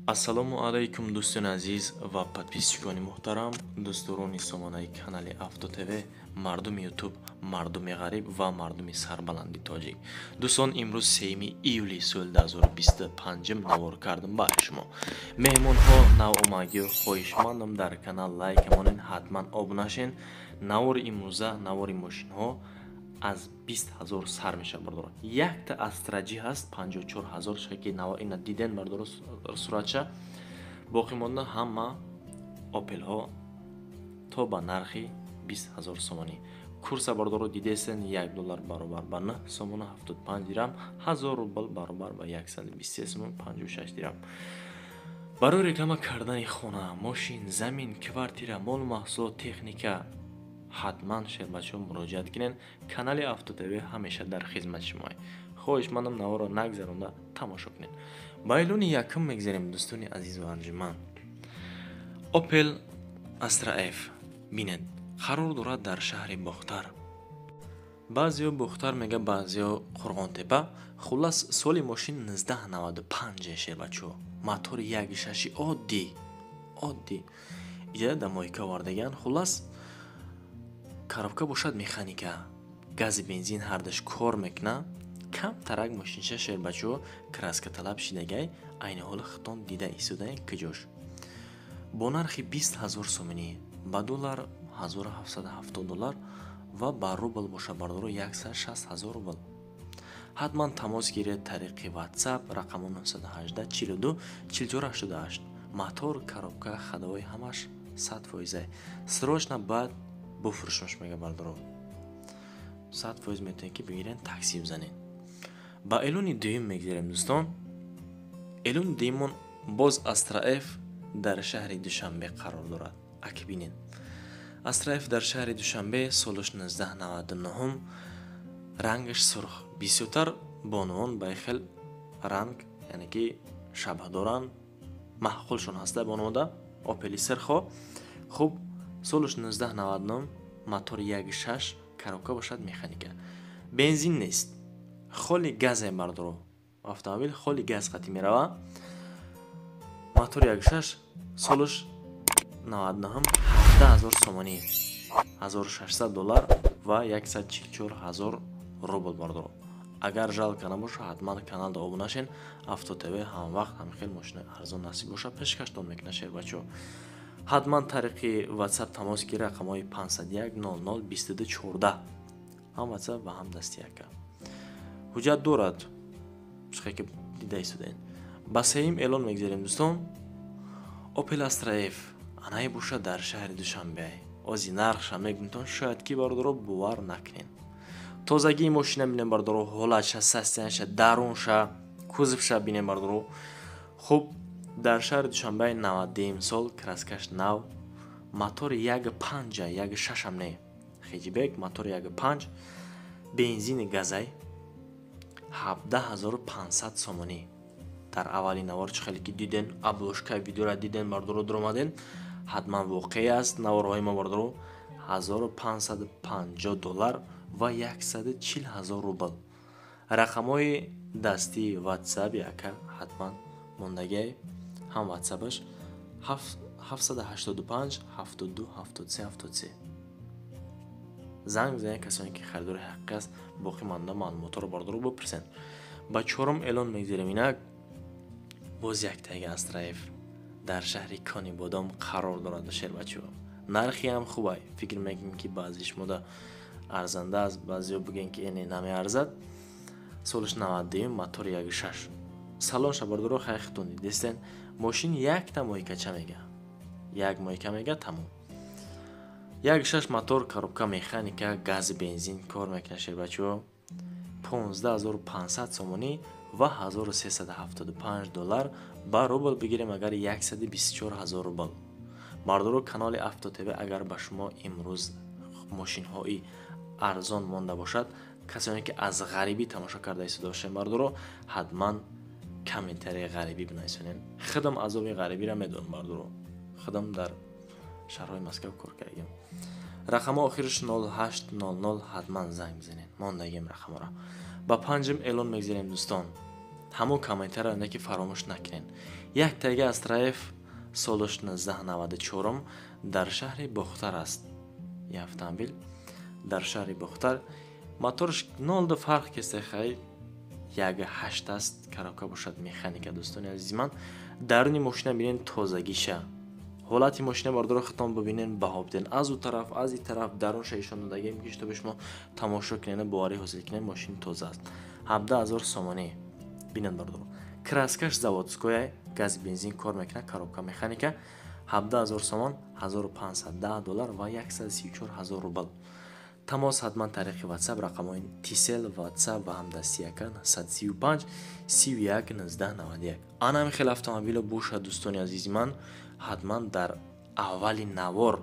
ассалому алайкум дӯстони азиз ва подписчикони муҳтарам, дӯстдорони сомонаи канали Авто ТВ, мардуми ютуб, мардуми ғариб ва мардуми сарбаланди тоҷик. дӯстон, имрӯз 3 июли соли 2025 навор кардам ба шумо. меҳмонҳо навомагию хоҳишмандам дар канал лайк монен, ҳатман обуна шен. навори имрӯза, навори мошинҳо аз 20,000 сар меша бардор. Якта астраҷи ҳаст 54,000 шаки нава ина диден бардор суратша. боқӣ монда ҳама опелҳо то ба нархи 20,000 сомонӣ. курса бардоро дидесен $1 баробар ба 9 сомона 75 дирам, 1000 рубл баробар ба 123 сомон 56 дирам. барои реклама кардани хона, мошин, замин, квартира, мол маҳсулот, техника ҳатман шербачо муроҷиат кунен. канали Авто ТВ ҳамеша дар хизмати шумо. хоҳишмандам наворо нагзаронда тамошо кунен. ба эълони якум мегзарем дӯстони азиз ва арҷуманд. Opel Astra F бинед қарор дорад дар шаҳри Бухтар. баъзеҳо Бухтар мега, баъзеҳо Қурғонтепа. хулас соли мошин 1995 шербачо. мотори 1.6 оддӣ иҷода да мойка вардаган. хулас коробка бошад механика, гази бензин ҳардаш кор мекуна. кам тарак мошинша шербачо, краска талаб шидагай, айни ҳоли хитон дида исудаи киҷош. бо нархи 20,000 сомонӣ, ба доллар $1770 ва ба рубл боша бардоро 160,000 рубл. ҳатман тамос гиред тариқи WhatsApp рақамо 918 42 44 88. мотор, коробка, ходовой ҳамаш 100%. срочно баъд буфурӯшмаш мега бардоро 100% метавонед ки бигирен, такси бизанен. ба эълони дуюм мегзарем дӯстон. эълони дуюмон боз Astra F дар шаҳри Душанбе қарор дорад. аки бинен. Astra F дар шаҳри Душанбе, солаш 1999, рангаш сурх. бисёртар бонуон ба хел ранг, яъне ки шабҳ доранд, маъқулшон ҳаста бонувода Opel сирхо. хуб, солаш 1999, мотор 1.6, коробка бошад механика. бензин нест, холи газе бардоро. автомобил холи газ қатӣ мерава. мотор 1.6, солаш 99, 17,000 сомонӣ, $1600 ва 144,000 рубл бардоро. агар жалка набоша, ҳатман каналда обуна шен. Авто ТВ ҳамвақт ҳамихел мошинаи арзон насиб боша пешкаштон мекуна шербачо. ҳатман тариқи WhatsApp тамос гир, рақамҳои 501 00 22 14. ҳам WhatsApp ва ҳам дасти яка. ҳуҷҷат дорад, чиқе ки дида исудаен. ба сеюм эълон мегзарем дӯстон. Opel Astra F анае боша дар шаҳри Душанбе. ози нархша мегӯнтон, шояд ки бардоро бовар накунен. тозагии мошина бинем бардоро, ҳолатша, састиянша, дарунша, кузовша бинем бардоро. хуб, дар шаҳри Душанбе 92 сол, краскаш нав, мотори 1.5, 1.6 ам не, хеҷибек, мотори 1.5, бензини газай, 17,500 сомонӣ. дар аввали навор чӣ хеле ки диден, аблошка видеора диден, бардоро дуромаден. ҳатман воқеъ аст. наворҳои мо бардоро $1550 ва 140,000 рубл. рақамҳои дастии WhatsApp яка ҳатман мондагиай, ҳам WhatsApp-аш 785 72 73 73. занг бизанед касоне ки харидори ҳақиқӣ аст. боқӣ монда маълумотро бардоро бипурсен. ба чорум эълон мегзарем. инак боз яктаги Astra F дар шаҳри Кони Бодом қарор дорад шербачо. нархи ҳам хубай. фикр мекунем ки баъзи шумода арзанда аст, баъзеҳо бигӯянд ки эне намеарзад. солаш 92, мотори 1.6. салонша бардоро хайхтон дидестен. мошин якта мойкача мега, як мойка мега, тамом. 1.6 мотор, коробка механика, газ, бензин кор мекуна шербачо. 15,500 сомонӣ ва $1375 ба рубл бигирем, агар 124,000 рубл. мардоро канали Авто ТВ агар ба шумо имрӯз мошинҳои арзон монда бошад, касоне ки аз ғарибӣ тамошо карда истода бошен, мардоро ҳатман комментарии ғарибӣ бинависонен. худам азоби ғарибиро медонам мардоро. худам дар шаҳрҳои Москав кор кардем. рақамо охираш 0800 ҳатман занг бизанед. мондагием рақамора. ба панҷум эълон мегзарем дӯстон. همون کامنتر رو که فراموش نکنین. یک تگه استرایف سالش 1994 در شهر بختر است. یه автомобиль در شهر بختر. موتورش 0 فرق کسی خیلی 1.8 است. коробка باشد مکانیک. دوستان عزیز من درونی ماشین ببینین تازگیشه. حالت ماشین باردار خودتون ببینین بها بدین. از اون طرف از این طرف درونش ایشون دادگی میگیش تو بشما تماشا کنین بواری حاصل کنین. ماشین تازه است. 17000 سومانی بینن باردار. краскаш заводская газ бензин кор мекунад. коробка механика 17000 сомон $1510 ва 134000 рубл. тамос ҳатман тариқи ватсап рақамҳои тисел ватсап ва ҳамдастияка 935 31 1991. ана ҳамин хел автомобило боша дӯстони азизи ман ҳатман дар аввали навор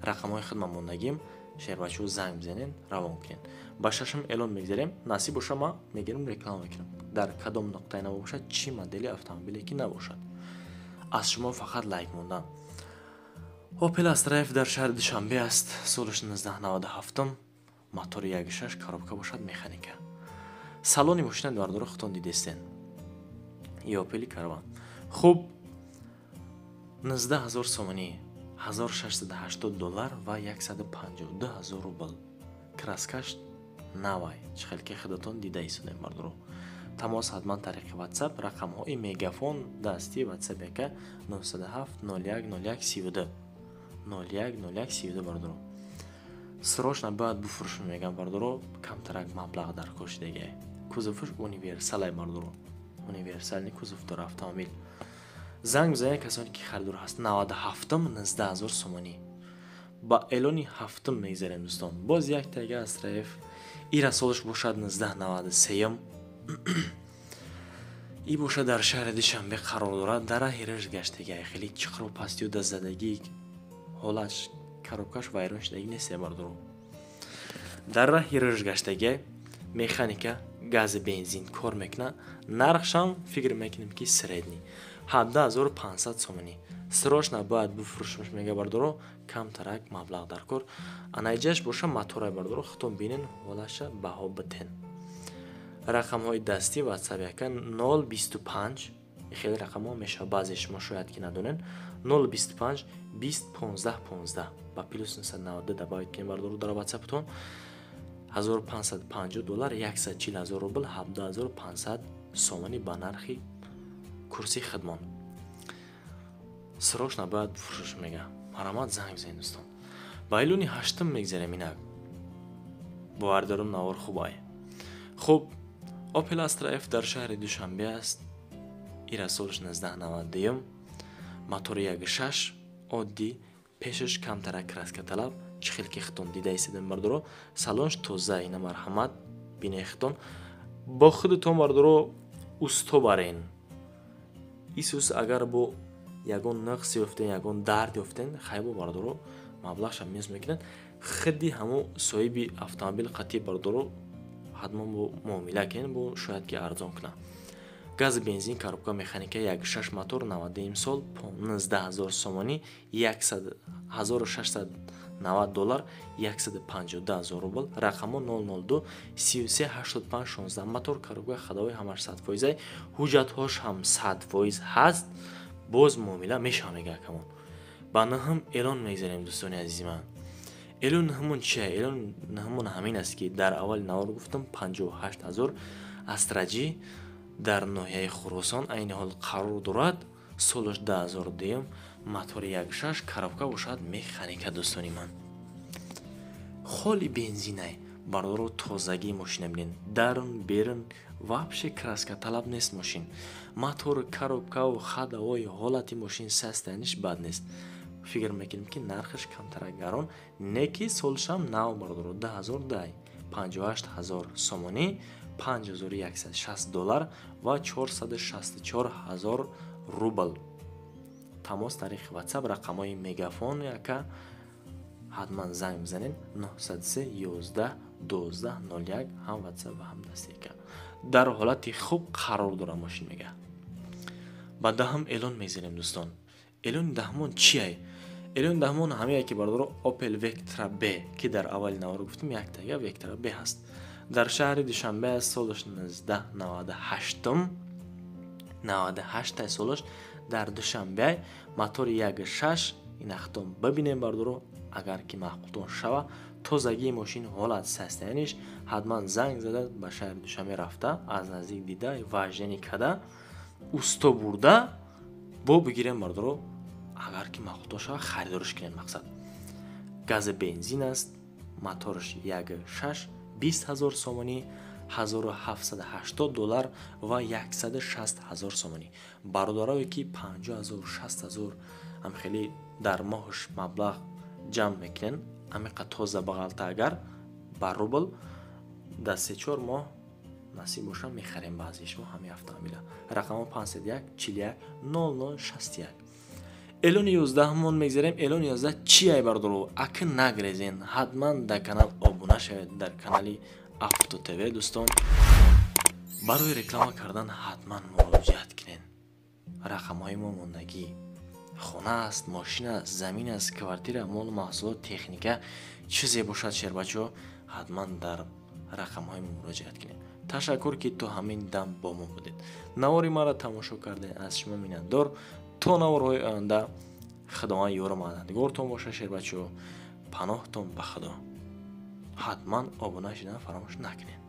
рақамҳои худман мондагим шербачо занг бизанен равон кунен. ба шашм эълон мегзарем. насиб боша ма мегирам реклама мекунам. дар кадом нуқтаи наво бошад чӣ модели автомобиле ки набошад. аз шумо фақат лайк мондан. Opel Astra дар шаҳри Душанбе аст. солиш 1997. мотори 1.6 коробка бошад механика. салони мошина бардор худтон дидестен. и Opel Caravan. хуб 19000 сомонӣ $1680 ва 152000 рубл. краскаш навай чихелки худатон дида исодем бардор. тамос ҳатман тариқи ватсап рақамҳои мегафон дасти ватсап яка 907 01 01 32 01 01 32 бардор. срочно бояд буфурӯшм мегам бардор. камтарак маблағ дар кошидага. кузовш универсалай бардор. универсални кузов дор автомобил. занг бизанед касоне ки харидор ҳаст. 97 19000 сомонӣ. ба эълони 7 мегзарем дӯстон. боз як тага Astra ира солш бошад 1993. и боша дар шаҳри Душанбе қарор дорад. дар раҳи рӯж гаштага хеле чиқру пастию дазадагӣ ҳолаш коробкаш вайрон шудаги нест бардор. дар раҳи рӯж гаштага механика гази бензин кор мекунад. нархшам фикр мекунем ки средний 17500 сомонӣ. срочно бояд буфурӯшмаш мега бардор. камтарак маблағ дар кор. анаҷаш боша мотора бардор. худтон бинен ҳолаша баҳо битен. рақамҳои дастӣ ватсап яка 025 хеле рақамҳо меша баъзе шумо шояд ки надонен. 025 20 15 15 ба плюс 990 дабавид кен бардор дар ватсаптон. $1550 140000 рубл 17500 сомонӣ ба нархи курси хидмон. срочно бояд буфурӯш мега. марамат занг бизанед дӯстон. ба эълони 8 мегзарем инак. бовар дорам навор хуб ай. хуб Opel Astra дар шаҳри Душанбе аст. ира солиш 1992. мотори 1.6 оддӣ. пешаш камтарак краска талаб. чихелки хитон дида исидем бардоро. салонш тоза ина марҳамат бине хитон. бо худтон бардоро усто барен. исус агар бо ягон нақси ёфтен ягон дард ёфтен хайбо бардоро маблағша мез мекунад. хидди ҳамо соҳиби автомобил қатъи бардоро ҳатман бо муомила кен бо шояд ки арзон кунад. газ бензин коробка механика 1.6 мотор 90 сол 19000 сомонӣ $1690 150000 рубл. рақамо 002 33 85 16 мотор коробка ходовой ҳамаш 100%. ҳуҷҷатҳош ҳам 100% ҳаст. боз муомила мешава мега камон. ба наҳм эълон мегзарем дӯстони азизи ман. эълон наҳмон чия? эълон наҳмон ҳамин аст ки дар аввали навор гуфтам 58000 Astra-G дар ноҳияи Хуросон айни ҳол қарор дорад. солаш 2002. мотори 1.6 коробка бошад механика дӯстони ман. холи бензинай бардоро тозагии мошина бинен. дарун берун вообще краска талаб нест мошин. мотор коробкаву ходовой ҳолати мошин састайниш бад нест. фикр мекунем ки нархаш камтарак гарон не ки солшам нав бардоро 2002 58000 сомонӣ $5160 ва 464000 рубл. тамос тариқи ватсап рақамҳои мегафон яка ҳатман занг бизанед 903 11 12 01 ҳам ватсап ва ҳам дастика. дар ҳолати хуб қарор дора мошин мега. ба даҳм эълон мезанем дӯстон. эълони даҳмон чия? эълони даҳмон ҳамея ки бардоро Opel Vectra B ки дар аввали навор гуфтем як тага Vectra B ҳаст. дар шаҳри Душанбе аст. солаш 1998. 98 солаш дар душанбе мотори 1.6 инахтон бибинем бардуро агар ки маҳқултон шава тозагии мошин ҳолат састаниш ҳатман занг зада ба шаҳри душанбе рафта аз наздик дида важдени када усто бурда бо бигирем бардуро агар ки маҳқултон шава харидориш кинем. мақсад гази бензин аст, моторш 1.6 20,000 сомонӣ, $1780 ва $160,000 сомонӣ. бародарое ки 50,000 60,000 ам хеле дар моҳш маблағ ҷамъ мекунен, амиқа тоза бағалта агар ба рубл дар 3-4 моҳ насиб боша мехарем баъзиш мо ҳамин автомобила. рақамо 531 41 0061. элони 11 мон мегзарем. элони 11 чи ай бардуро аки нагрезен ҳатман дар канал обуна шавед, дар канали Авто ТВ. дӯстон, барои реклама кардан ҳатман муроҷиат кунед. рақамҳои мо мондагӣ хона аст, мошин аст, замин аст, квартира, мол маҳсулот, техника, чизе бошад шербачо, ҳатман дар рақамҳои мо муроҷиат кунед. ташаккур ки то ҳамин дам бо мо будед. навори маро тамошо кардед, аз шумо миннатдор. то наворҳои оянда худованд ёру мададгортон боша шербачо. паноҳтон ба худо. ҳатман обуна шидан фаромӯш накунед.